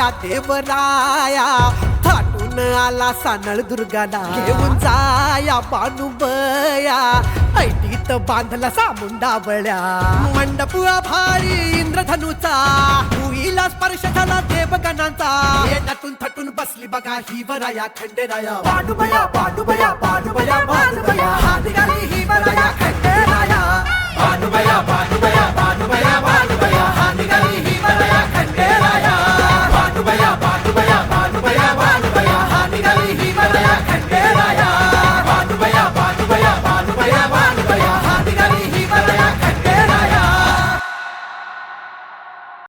आया देवराया, थाटून आला सानळ दुर्गाला, घेऊन जाया बानुबया, ऐटीत बांधला सामुंडा बळ्या. मंडप भारी इंद्रधनुचा, भुईला स्पर्श झाला देवगणांचा, नटून थटून बसली बघा ही वराया खंडेराया. बानुबया बानुबया बानुबया बानुबया, हा निघाली ही वराया खंडेराया. बानुबया बानुबया बानुबया बानुबया, हा निघाली